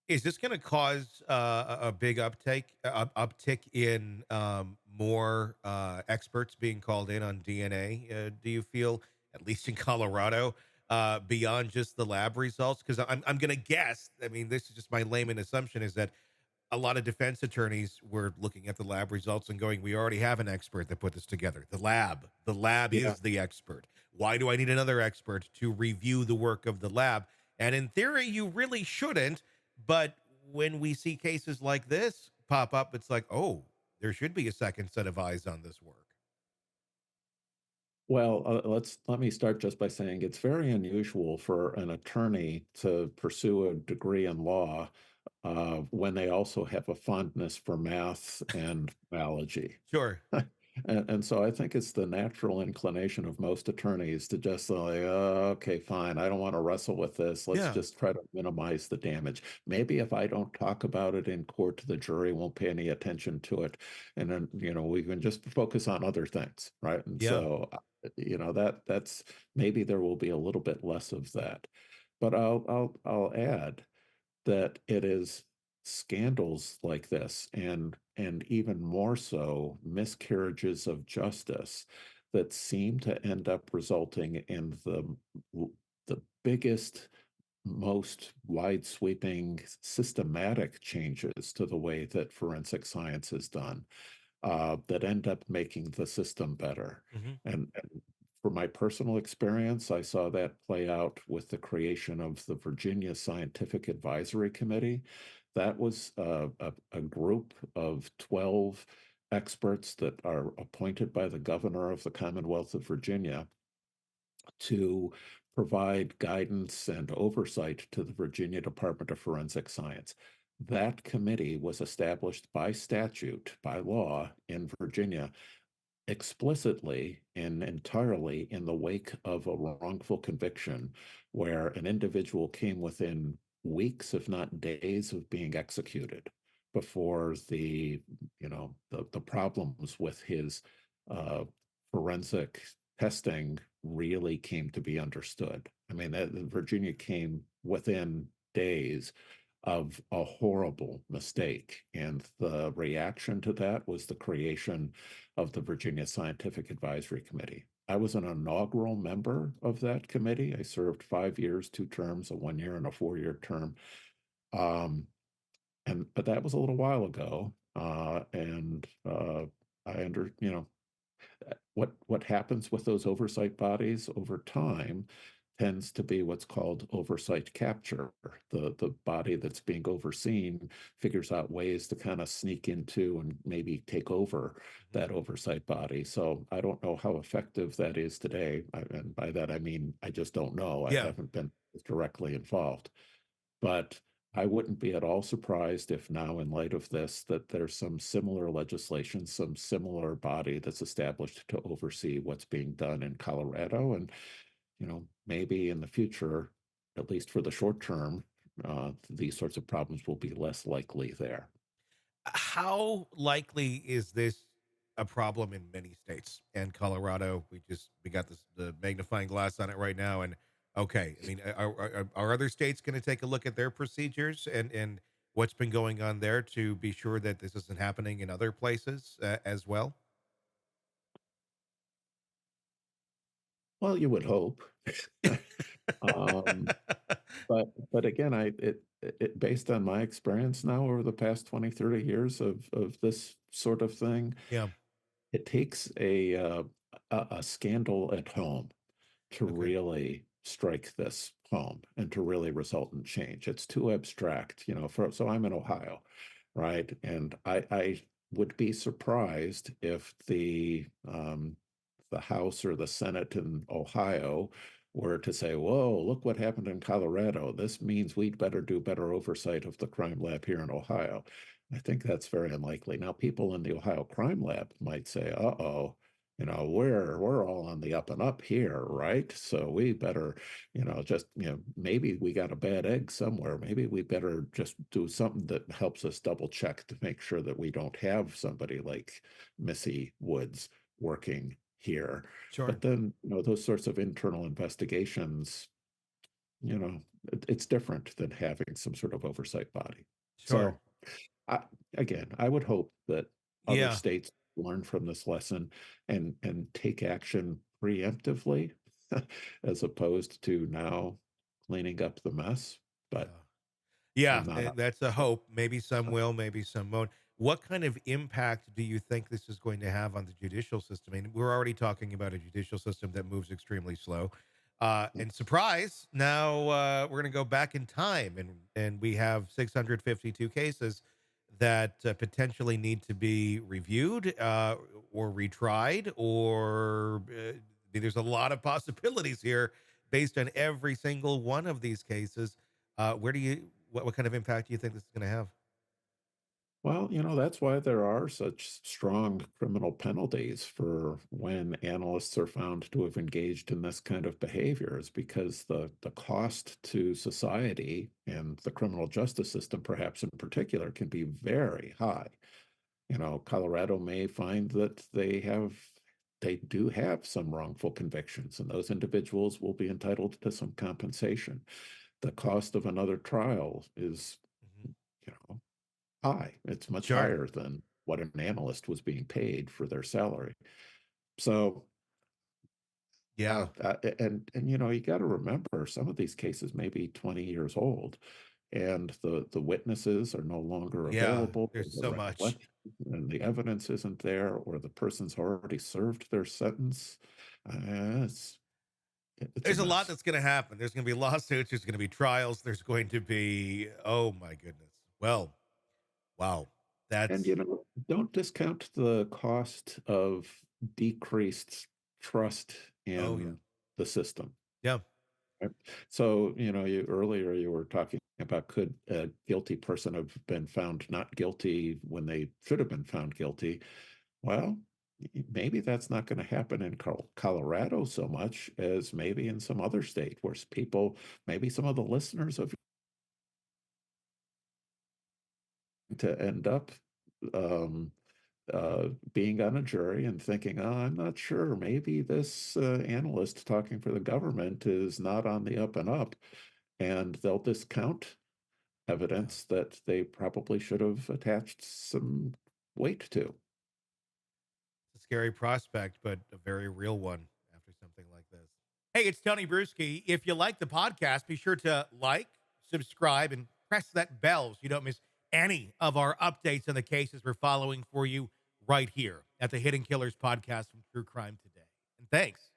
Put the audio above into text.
Is this going to cause a big uptick in more experts being called in on DNA? Do you feel, at least in Colorado, beyond just the lab results? Because I'm going to guess. I mean, this is just my layman assumption: is that a lot of defense attorneys were looking at the lab results and going, "We already have an expert that put this together. The lab Yeah. is the expert. Why do I need another expert to review the work of the lab?" And in theory, you really shouldn't. But when we see cases like this pop up, it's like, oh, there should be a second set of eyes on this work. Well, let me start just by saying it's very unusual for an attorney to pursue a degree in law when they also have a fondness for math and biology. Sure. And so I think it's the natural inclination of most attorneys to just like, okay, fine, I don't want to wrestle with this. Let's Yeah. just try to minimize the damage. Maybe if I don't talk about it in court, the jury won't pay any attention to it. And then, we can just focus on other things, right? And Yeah. so, that's maybe there will be a little bit less of that. But I'll add that it is scandals like this and even more so miscarriages of justice that seem to end up resulting in the biggest, most wide-sweeping systematic changes to the way that forensic science is done, that end up making the system better. Hmm. And for my personal experience, I saw that play out with the creation of the Virginia Scientific Advisory Committee. That was a group of 12 experts that are appointed by the governor of the Commonwealth of Virginia to provide guidance and oversight to the Virginia Department of Forensic Science. That committee was established by statute, by law in Virginia, explicitly and entirely in the wake of a wrongful conviction where an individual came within weeks, if not days, of being executed before the problems with his uh, forensic testing really came to be understood. I mean, Virginia came within days of a horrible mistake. And the reaction to that was the creation of the Virginia Scientific Advisory Committee. I was an inaugural member of that committee. I served 5 years, two terms, a 1 year and a 4 year term. Um, but that was a little while ago. And I what happens with those oversight bodies over time tends to be what's called oversight capture. The body that's being overseen figures out ways to kind of sneak into and maybe take over that oversight body. So I don't know how effective that is today. And by that I mean I just don't know. I Yeah. haven't been directly involved. But I wouldn't be at all surprised if now, in light of this, that there's some similar legislation, some similar body that's established to oversee what's being done in Colorado. And, maybe in the future, at least for the short term, these sorts of problems will be less likely there. How likely is this a problem in many states and Colorado? We got the magnifying glass on it right now, and okay, I mean, are other states going to take a look at their procedures and what's been going on there to be sure that this isn't happening in other places as well? Well, you would hope. um, but again, based on my experience now over the past 20, 30 years of this sort of thing, Yeah. it takes a scandal at home to Okay. really strike this home and to really result in change. It's too abstract, so I'm in Ohio, right? And I would be surprised if the House or the Senate in Ohio were to say, whoa, look what happened in Colorado. This means we'd better do better oversight of the crime lab here in Ohio. I think that's very unlikely. Now, people in the Ohio Crime Lab might say, uh-oh, we're all on the up and up here, right? So we better, maybe we got a bad egg somewhere. Maybe we better just do something that helps us double check to make sure that we don't have somebody like Missy Woods working here. Sure. But then, those sorts of internal investigations, it's different than having some sort of oversight body. Sure. So, I, again, I would hope that other Yeah. states learn from this lesson and take action preemptively as opposed to now cleaning up the mess. But Yeah. Yeah, I'm not that's a optimistic. hope. Maybe some will, maybe some won't. What kind of impact do you think this is going to have on the judicial system? I mean, we're already talking about a judicial system that moves extremely slow. And surprise, now we're going to go back in time, and we have 652 cases that potentially need to be reviewed or retried, or there's a lot of possibilities here based on every single one of these cases. Where do you what kind of impact do you think this is going to have? Well, that's why there are such strong criminal penalties for when analysts are found to have engaged in this kind of behavior, is because the cost to society and the criminal justice system, perhaps in particular, can be very high. Colorado may find that they do have some wrongful convictions, and those individuals will be entitled to some compensation. The cost of another trial is, Mhm. high. It's much Sure. higher than what an analyst was being paid for their salary. So, Yeah. you got to remember some of these cases may be 20 years old, and the witnesses are no longer Yeah. available, or There's the so much. recollection and the evidence isn't there, or the person's already served their sentence. It's a There's a lot mess. that's going to happen. There's going to be lawsuits. There's going to be trials. There's going to be, oh my goodness. Well, wow. And That's, don't discount the cost of decreased trust oh yeah. in the system. Yeah. Right? So, you earlier you were talking about, could a guilty person have been found not guilty when they should have been found guilty? Well, maybe that's not going to happen in Colorado so much as maybe in some other state where people, maybe some of the listeners of to end up um, being on a jury and thinking, oh, I'm not sure, maybe this analyst talking for the government is not on the up and up, and they'll discount Yeah. evidence that they probably should have attached some weight to. It's a scary prospect, but a very real one after something like this. Hey, it's Tony Brueski. If you like the podcast, be sure to like, subscribe, and press that bell so you don't miss any of our updates on the cases we're following for you right here at the Hidden Killers podcast from True Crime Today. And thanks